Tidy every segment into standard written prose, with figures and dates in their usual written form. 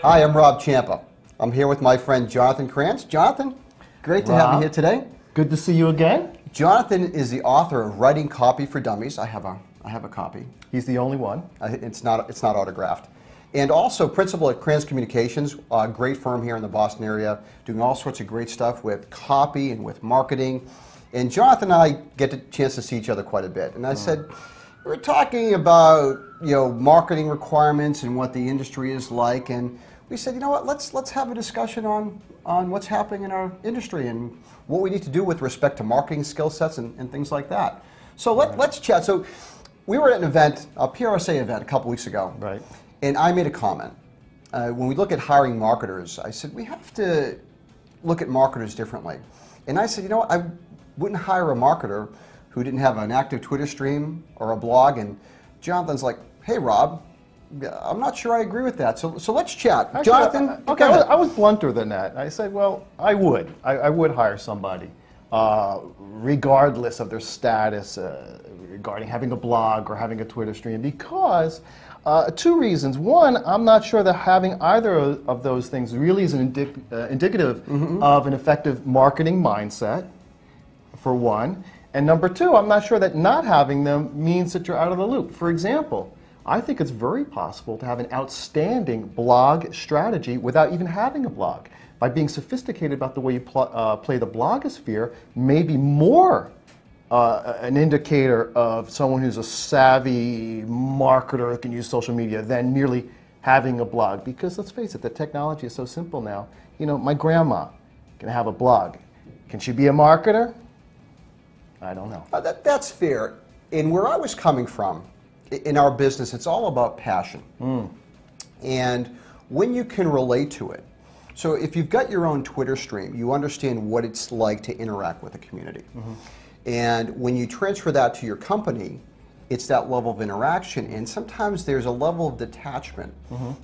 Hi, I'm Rob Ciampa. I'm here with my friend Jonathan Kranz. Jonathan, great to have you here today. Good to see you again. Jonathan is the author of Writing Copy for Dummies. I have a copy. He's the only one. It's not autographed. And also principal at Kranz Communications, a great firm here in the Boston area, doing all sorts of great stuff with copy and with marketing. And Jonathan and I get the chance to see each other quite a bit. And I said, we're talking about marketing requirements and what the industry is like, and we said, you know what, let's have a discussion on what's happening in our industry and what we need to do with respect to marketing skill sets and things like that. So let's chat. So we were at an event, a PRSA event a couple weeks ago, right? And I made a comment. When we look at hiring marketers, I said we have to look at marketers differently. And I said, you know what, I wouldn't hire a marketer who didn't have an active Twitter stream or a blog. And Jonathan's like, hey, Rob, I'm not sure I agree with that. So let's chat. Actually, Jonathan, okay, I was blunter than that. I said, well, I would hire somebody, regardless of their status, regarding having a blog or having a Twitter stream, because two reasons. One, I'm not sure that having either of those things really is indicative of an effective marketing mindset, for one. And number two, I'm not sure that not having them means that you're out of the loop. For example, I think it's very possible to have an outstanding blog strategy without even having a blog. By being sophisticated about the way you play the blogosphere, maybe more an indicator of someone who's a savvy marketer who can use social media than merely having a blog. Because let's face it, the technology is so simple now. You know, my grandma can have a blog. Can she be a marketer? I don't know. That's fair. And where I was coming from, in our business, it's all about passion. And when you can relate to it, so if you've got your own Twitter stream, you understand what it's like to interact with a community. And when you transfer that to your company, it's that level of interaction, and sometimes there's a level of detachment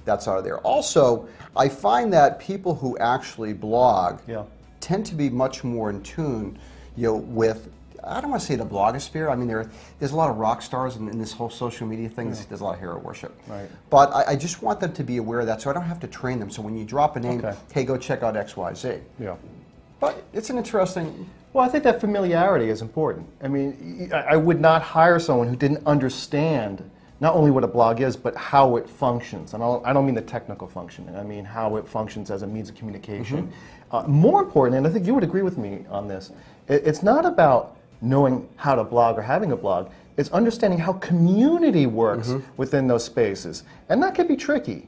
that's out of there. Also, I find that people who actually blog tend to be much more in tune with, I don't want to say the blogosphere. I mean, there's a lot of rock stars in this whole social media thing. There's a lot of hero worship. Right. But I just want them to be aware of that, so I don't have to train them. So when you drop a name, hey, go check out X, Y, Z. Yeah. But it's an interesting... Well, I think that familiarity is important. I mean, I would not hire someone who didn't understand not only what a blog is, but how it functions. And I don't mean the technical function. I mean how it functions as a means of communication. More important, and I think you would agree with me on this, it's not about knowing how to blog or having a blog. It's understanding how community works within those spaces. And that can be tricky.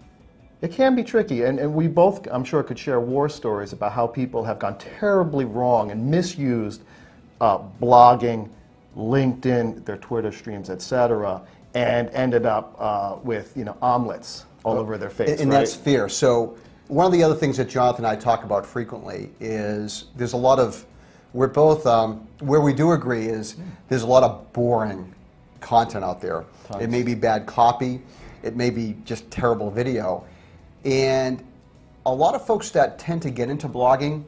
It can be tricky, and we both, I'm sure, could share war stories about how people have gone terribly wrong and misused blogging, LinkedIn, their Twitter streams, etc., and ended up with omelets all over their face. And that's fair. So one of the other things that Jonathan and I talk about frequently is there's a lot of, we're both, where we do agree is there's a lot of boring content out there. Tons. It may be bad copy, it may be just terrible video. And a lot of folks that tend to get into blogging,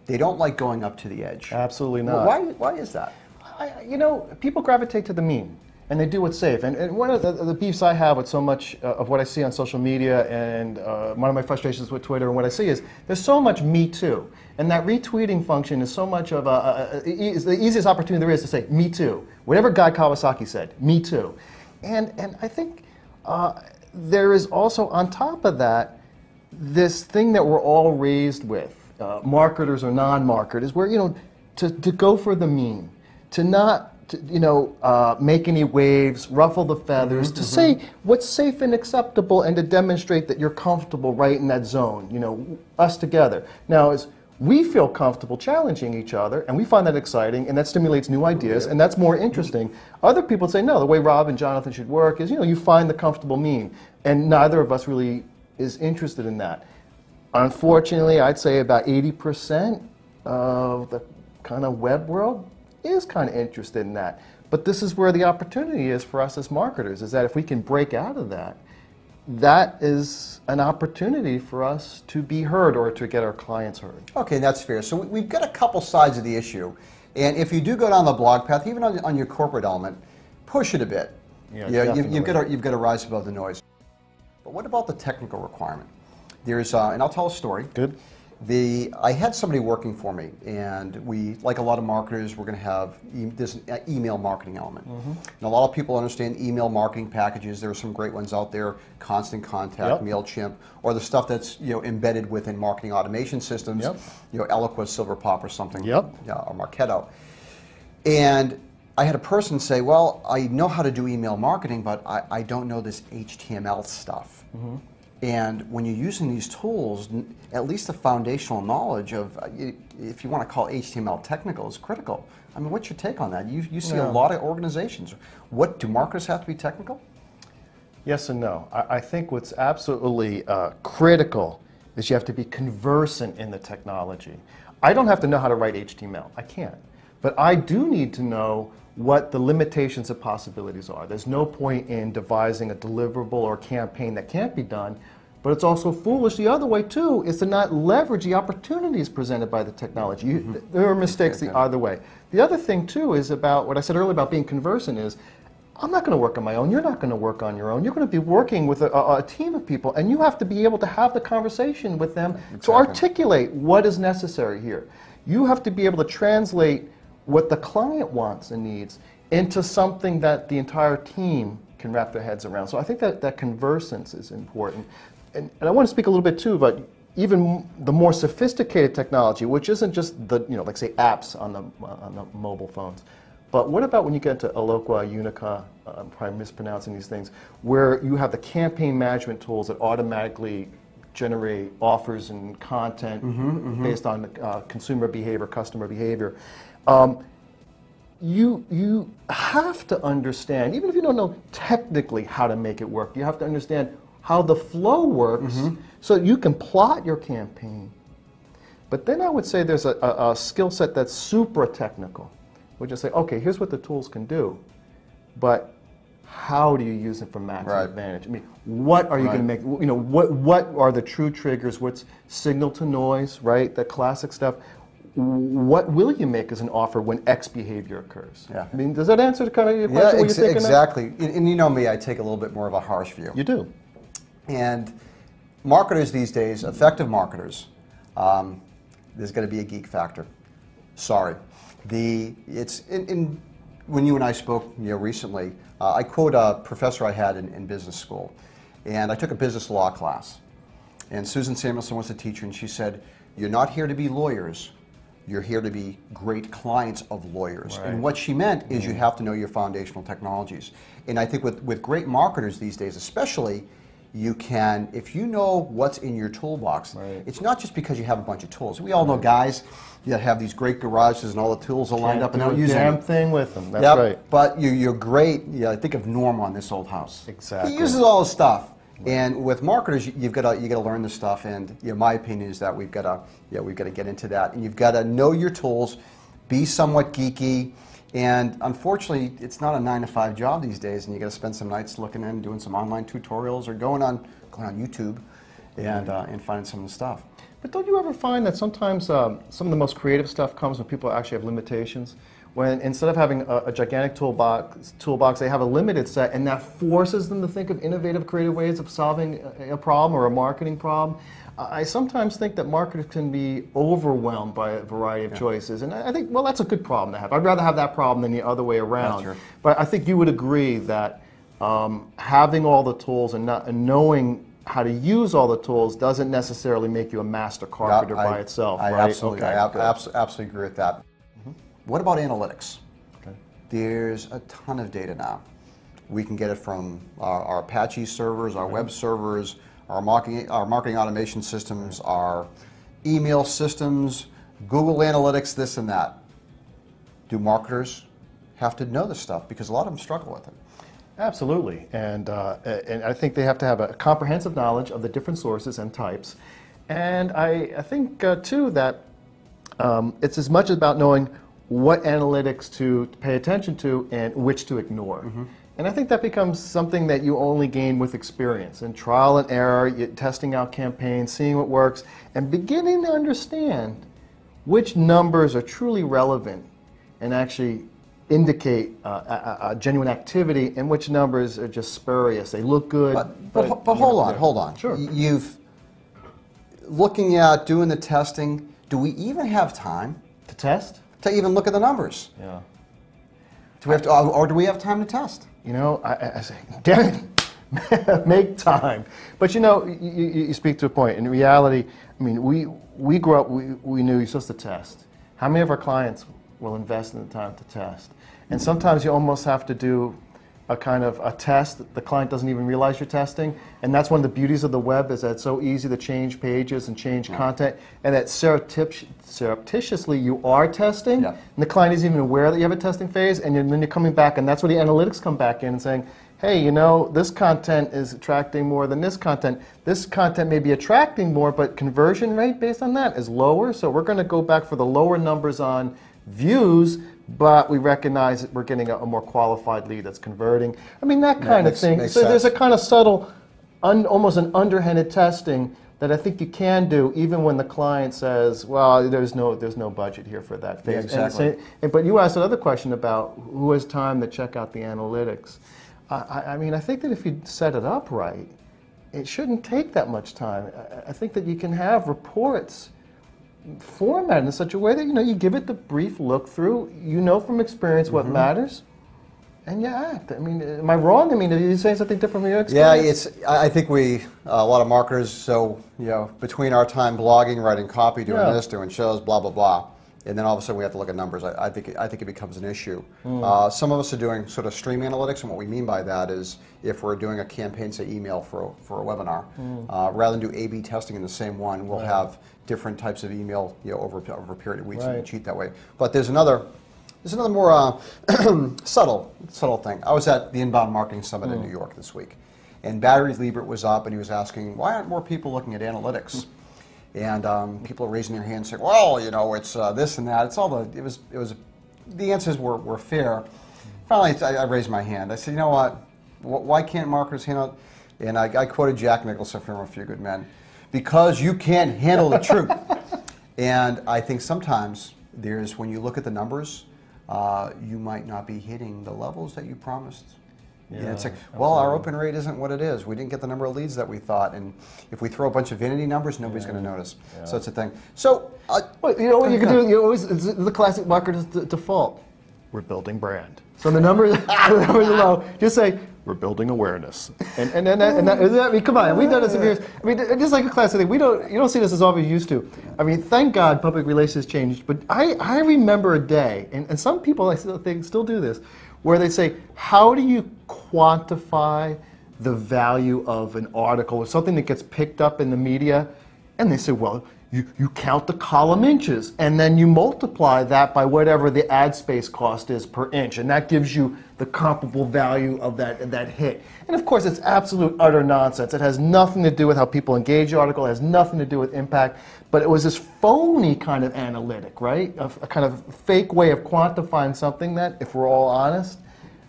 they don't like going up to the edge. Absolutely not. Why is that? People gravitate to the mean, and they do what's safe. And one of the beefs I have with so much of what I see on social media, and one of my frustrations with Twitter and what I see is there's so much me too. And that retweeting function is so much of is the easiest opportunity there is to say, me too. Whatever Guy Kawasaki said, me too. And I think there is also on top of that, this thing that we're all raised with, marketers or non-marketers, where to go for the mean, to not make any waves, ruffle the feathers, to say what's safe and acceptable, and to demonstrate that you're comfortable right in that zone. Us together. Now, as we feel comfortable challenging each other, and we find that exciting, and that stimulates new ideas, and that's more interesting. Other people say, no, the way Rob and Jonathan should work is, you find the comfortable mean, and neither of us really is interested in that. Unfortunately, I'd say about 80% of the kind of web world is kind of interested in that. But this is where the opportunity is for us as marketers, is that if we can break out of that, that is an opportunity for us to be heard or to get our clients heard. Okay, that's fair. So we've got a couple sides of the issue. And if you do go down the blog path, even on your corporate element, push it a bit. Yeah, you've got to rise above the noise. But what about the technical requirement? There's, and I'll tell a story. Good. I had somebody working for me, and we, like a lot of marketers, we're going to have this email marketing element. And a lot of people understand email marketing packages. There are some great ones out there: Constant Contact, MailChimp, or the stuff that's embedded within marketing automation systems. Eloqua, Silverpop, or something. Or Marketo. And I had a person say, "Well, I know how to do email marketing, but I don't know this HTML stuff." And when you're using these tools, at least the foundational knowledge of, if you want to call HTML technical, is critical. I mean, what's your take on that? You see a lot of organizations. Do marketers have to be technical? Yes and no. I think what's absolutely critical is you have to be conversant in the technology. I don't have to know how to write HTML. I can't. But I do need to know what the limitations of possibilities are. There's no point in devising a deliverable or campaign that can't be done, but it's also foolish the other way too, is to not leverage the opportunities presented by the technology. There are mistakes the other way. The other thing too is about what I said earlier about being conversant is, I'm not going to work on my own, you're not going to work on your own, you're going to be working with a team of people, and you have to be able to have the conversation with them to articulate what is necessary here. You have to be able to translate what the client wants and needs into something that the entire team can wrap their heads around. So I think that conversance is important. And I want to speak a little bit too about even the more sophisticated technology, which isn't just the, like say apps on the mobile phones. But what about when you get to Eloqua, Unica, I'm probably mispronouncing these things, where you have the campaign management tools that automatically generate offers and content based on consumer behavior, customer behavior. You have to understand, even if you don't know technically how to make it work, you have to understand how the flow works so you can plot your campaign. But then I would say there's a skill set that's super technical, which is say, okay, here's what the tools can do, but how do you use it for maximum advantage? I mean, what are you going to make, what are the true triggers, what's signal to noise, right, that classic stuff. What will you make as an offer when X behavior occurs? I mean, does that answer the kind of your question? Yeah, exactly. And you know me, I take a little bit more of a harsh view. You do. And marketers these days, effective marketers, there's going to be a geek factor. Sorry. When you and I spoke recently, I quote a professor I had in business school, and I took a business law class. And Susan Samuelson was the teacher, and she said, "You're not here to be lawyers. You're here to be great clients of lawyers." And what she meant is you have to know your foundational technologies. And I think with great marketers these days especially, you can, if you know what's in your toolbox, it's not just because you have a bunch of tools. We all know guys that have these great garages and all the tools are lined up and don't use damn thing with them. That's right. But you're great. I think of Norm on This Old House. Exactly. He uses all his stuff. And with marketers, you've got to learn this stuff. And my opinion is that we've got to get into that. And you've got to know your tools, be somewhat geeky. And unfortunately, it's not a 9-to-5 job these days. And you got to spend some nights looking in, doing some online tutorials, or going on YouTube, and finding some of the stuff. But don't you ever find that sometimes some of the most creative stuff comes when people actually have limitations? When instead of having a gigantic toolbox, they have a limited set, and that forces them to think of innovative, creative ways of solving a problem or a marketing problem. I sometimes think that marketers can be overwhelmed by a variety of choices, and I think, well, that's a good problem to have. I'd rather have that problem than the other way around. That's true. But I think you would agree that having all the tools and knowing how to use all the tools doesn't necessarily make you a master carpenter by itself, right? Absolutely, I absolutely agree with that. What about analytics? There's a ton of data now. We can get it from our Apache servers, our web servers, our marketing automation systems, our email systems, Google Analytics, this and that. Do marketers have to know this stuff? Because a lot of them struggle with it. Absolutely, and I think they have to have a comprehensive knowledge of the different sources and types. And I think, too, that it's as much about knowing what analytics to pay attention to and which to ignore. And I think that becomes something that you only gain with experience and trial and error, testing out campaigns, seeing what works, and beginning to understand which numbers are truly relevant and actually indicate a genuine activity and which numbers are just spurious. They look good. But hold on. Sure. looking at doing the testing, do we even have time To test? to even look at the numbers? Yeah. Do we have to, or do we have time to test? You know, I say, damn it, make time. But you know, you speak to a point. In reality, I mean, we grew up, we knew you're supposed to test. How many of our clients will invest in the time to test? And sometimes you almost have to do a kind of a test that the client doesn't even realize you're testing. And that's one of the beauties of the web, is that it's so easy to change pages and change content, and that surreptitiously you are testing, and the client isn't even aware that you have a testing phase, and then you're coming back, and that's where the analytics come back in and saying, hey, you know, this content is attracting more than this content. This content may be attracting more, but conversion rate based on that is lower, so we're going to go back for the lower numbers on views, but we recognize that we're getting a more qualified lead that's converting. I mean, that kind of thing. So there's a kind of subtle, almost an underhanded testing that I think you can do even when the client says, well, there's no budget here for that phase. Yeah, exactly. But you asked another question about who has time to check out the analytics. I mean, I think that if you set it up right, it shouldn't take that much time. I think that you can have reports formatted in such a way that, you know, you give it the brief look through, you know from experience what matters, and you act. I mean, am I wrong? I mean, are you saying something different from your experience? Yeah, I think a lot of marketers, so, you know, between our time blogging, writing copy, doing this, doing shows, blah, blah, blah, and then all of a sudden we have to look at numbers. I think it becomes an issue. Some of us are doing sort of stream analytics, and what we mean by that is if we're doing a campaign, say email for a webinar, rather than do A/B testing in the same one, we'll have different types of email, you know, over a period of weeks, and we cheat that way. But there's another more subtle thing. I was at the Inbound Marketing Summit in New York this week, and Barry Liebert was up, and he was asking, why aren't more people looking at analytics? And people are raising their hands saying, well, you know, it's this and that. It's all the answers were fair. Finally, I raised my hand. I said, you know what? Why can't marketers handle it? And I quoted Jack Nicholson from A Few Good Men. Because you can't handle the truth. And I think sometimes when you look at the numbers, you might not be hitting the levels that you promised. Yeah, it's like, well, our open rate isn't what it is. We didn't get the number of leads that we thought, and if we throw a bunch of vanity numbers, nobody's going to notice. So it's a thing. So, you know what you can do? You always, it's the classic marketer's default. We're building brand. So the numbers are low. Just say we're building awareness, and that, I mean, come on, we've done this for years. I mean, just like a classic thing. You don't see this as often as you used to. I mean, thank God public relations changed. But I remember a day, and some people I still do this, where they say, how do you quantify the value of an article or something that gets picked up in the media? And they say, well, you count the column inches, and then you multiply that by whatever the ad space cost is per inch, and that gives you the comparable value of that hit. And of course, it's absolute utter nonsense. It has nothing to do with how people engage the article. It has nothing to do with impact. But it was this phony kind of analytic, right? A kind of fake way of quantifying something that, if we're all honest,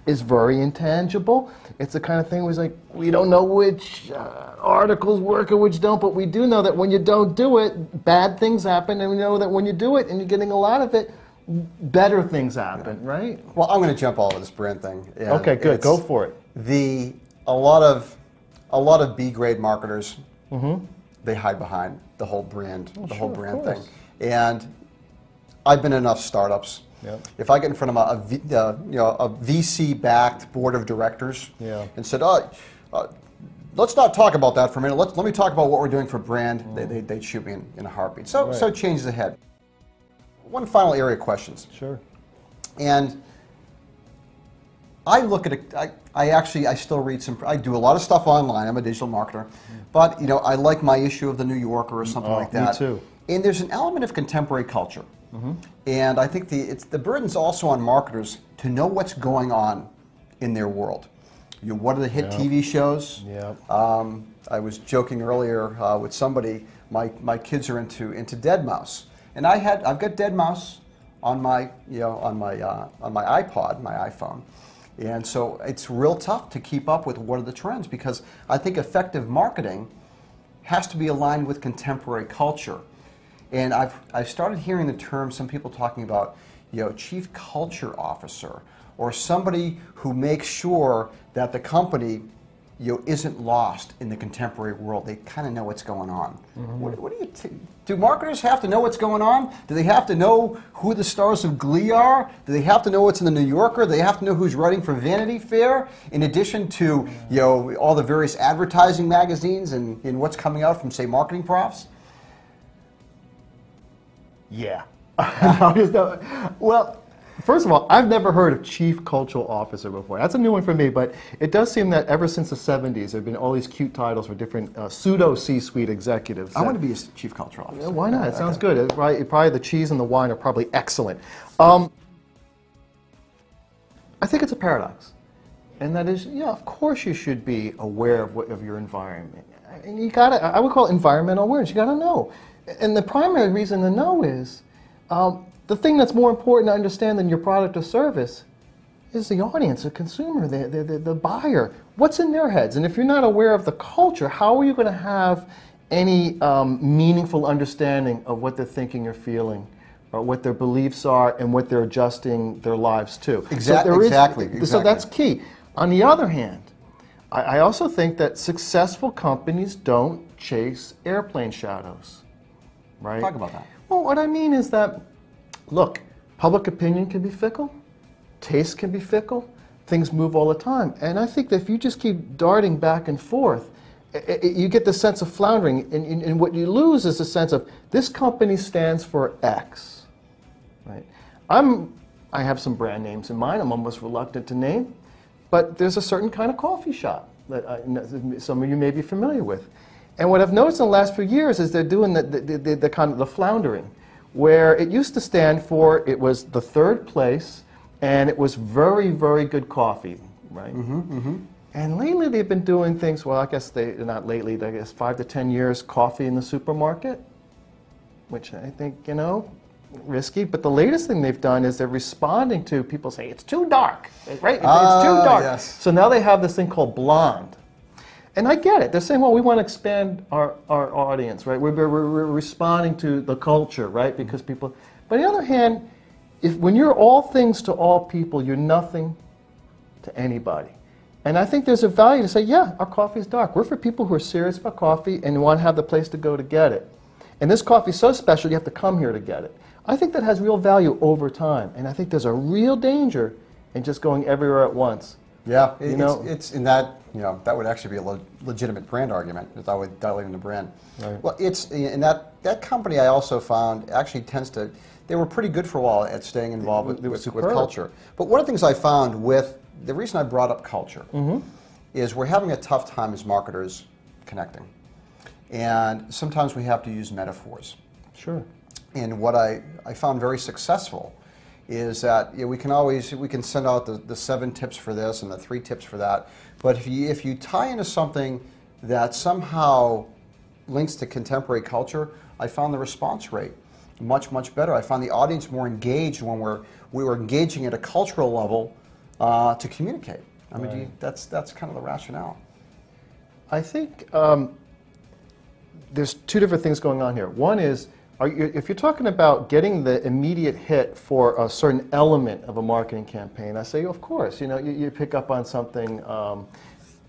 is very intangible. It's the kind of thing where it's like, we don't know which articles work and which don't, but we do know that when you don't do it, bad things happen, and we know that when you do it and you're getting a lot of it, better things happen, right? Well, I'm going to jump all over this brand thing. Okay, good. Go for it. A lot of B-grade marketers, they hide behind the whole brand, brand thing. And I've been in enough startups. Yep. If I get in front of a VC-backed board of directors and said, let's not talk about that for a minute. Let me talk about what we're doing for brand. They'd shoot me in a heartbeat. So it changes ahead. One final area of questions. Sure. And I look at it. I still read some. I do a lot of stuff online. I'm a digital marketer, but I like my issue of the New Yorker or something like that. Me too. And there's an element of contemporary culture. And I think the burden's also on marketers to know what's going on in their world. What are the hit TV shows? I was joking earlier with somebody. My kids are into Dead Mouse, and I've got Dead Mouse on my on my iPod, my iPhone, and so it's real tough to keep up with what are the trends, because I think effective marketing has to be aligned with contemporary culture. And I've started hearing the term, some people talking about, chief culture officer, or somebody who makes sure that the company, isn't lost in the contemporary world. They kind of know what's going on. What do marketers have to know what's going on? Do they have to know who the stars of Glee are? Do they have to know what's in the New Yorker? Do they have to know who's writing for Vanity Fair? In addition to all the various advertising magazines and what's coming out from, say, marketing profs? Yeah. Well, first of all, I've never heard of Chief Cultural Officer before. That's a new one for me, but it does seem that ever since the 70s, there have been all these cute titles for different pseudo C-suite executives. I want to be a Chief Cultural Officer. Why not? It sounds good. Probably the cheese and the wine are probably excellent. I think it's a paradox. And that is, of course you should be aware of your environment. And you gotta, I would call it environmental awareness. You gotta know. And the primary reason to know is, the thing that's more important to understand than your product or service is the audience, the consumer, the buyer. What's in their heads? And if you're not aware of the culture, how are you going to have any meaningful understanding of what they're thinking or feeling, or what their beliefs are, and what they're adjusting their lives to? Exactly. So that's key. On the other hand, I also think that successful companies don't chase airplane shadows. Right? Talk about that. Well, what I mean is that, look, public opinion can be fickle, taste can be fickle, things move all the time. And I think that if you just keep darting back and forth, you get the sense of floundering, and what you lose is the sense of, this company stands for X. Right? I have some brand names in mind I'm almost reluctant to name, but there's a certain kind of coffee shop that some of you may be familiar with. And what I've noticed in the last few years is they're doing the kind of the floundering, where it used to stand for, it was the third place, and it was very, very good coffee, right? And lately they've been doing things, well, I guess not lately, I guess 5 to 10 years, coffee in the supermarket, which I think, risky. But the latest thing they've done is they're responding to people say, it's too dark, right? It's too dark. Yes. So now they have this thing called blonde. And I get it. They're saying, well, we want to expand our audience, right? We're responding to the culture, right? Because people... But on the other hand, when you're all things to all people, you're nothing to anybody. And I think there's a value to say, yeah, our coffee is dark. We're for people who are serious about coffee and want to have the place to go to get it. And this coffee is so special, you have to come here to get it. I think that has real value over time. And I think there's a real danger in just going everywhere at once. Yeah, it's in that, that would actually be a legitimate brand argument, is dilating the brand. Right. Well, in that company I also found actually tends to, they were pretty good for a while at staying involved with culture. But one of the things I found with, the reason I brought up culture is we're having a tough time as marketers connecting. And sometimes we have to use metaphors. Sure. And what I found very successful is that we can send out the 7 tips for this and the 3 tips for that, but if you tie into something that somehow links to contemporary culture, I found the response rate much, much better. I found the audience more engaged when we were engaging at a cultural level to communicate. I mean, that's kind of the rationale. I think there's 2 different things going on here. One is, if you're talking about getting the immediate hit for a certain element of a marketing campaign, I say, of course, you pick up on something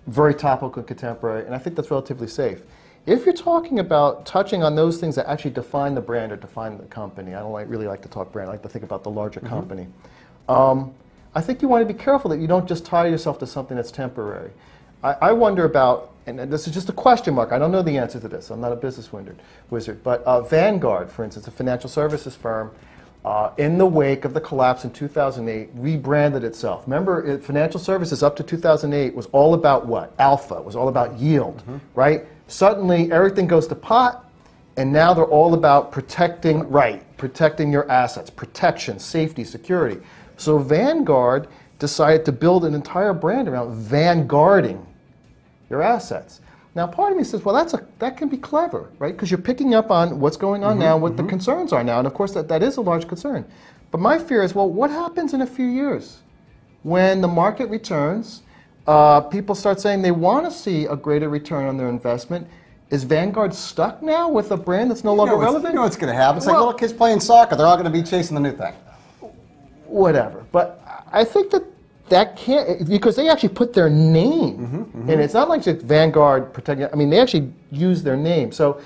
very topical and contemporary, and I think that's relatively safe. If you're talking about touching on those things that actually define the brand or define the company, I don't really like to talk brand, I like to think about the larger company. I think you want to be careful that you don't just tie yourself to something that's temporary. I wonder about, and this is just a question mark, I don't know the answer to this, I'm not a business wizard, but Vanguard, for instance, a financial services firm, in the wake of the collapse in 2008, rebranded itself. Remember, financial services up to 2008 was all about what? Alpha, it was all about yield, right? Suddenly, everything goes to pot, and now they're all about protecting your assets, protection, safety, security. So Vanguard decided to build an entire brand around vanguarding your assets. Now, part of me says, well, that can be clever, right? Because you're picking up on what's going on now, what the concerns are now, and of course that is a large concern. But my fear is, well, what happens in a few years when the market returns, people start saying they want to see a greater return on their investment? Is Vanguard stuck now with a brand that's no longer relevant? You know what's going to happen. It's like little kids playing soccer. They're all going to be chasing the new thing. Whatever. But I think that that can't, because they actually put their name, and it's not like just Vanguard protecting. I mean, they actually use their name, so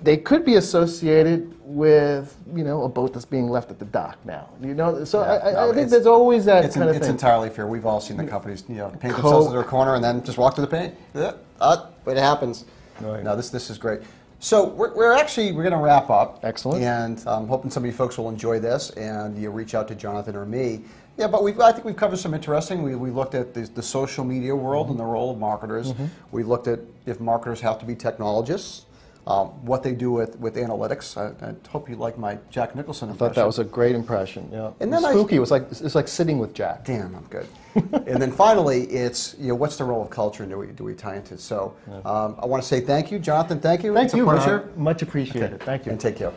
they could be associated with, you know, a boat that's being left at the dock now. You know, so I think there's always that kind of thing. It's entirely fair. We've all seen the companies, you know, paint themselves into their corner and then just walk to the paint. It happens. Right. No, this is great. So we're going to wrap up. Excellent. And I'm hoping some of you folks will enjoy this and you reach out to Jonathan or me. Yeah, but I think we've covered some interesting. We looked at the social media world and the role of marketers. We looked at if marketers have to be technologists, what they do with analytics. I hope you like my Jack Nicholson impression. I thought that was a great impression. Yeah. And then spooky. It's like sitting with Jack. Damn, I'm good. And then finally, it's, you know, what's the role of culture and do we tie into? So I want to say thank you, Jonathan. Thank you. Thank it's you, a pleasure. Ron. Much appreciated. Thank you. And take care.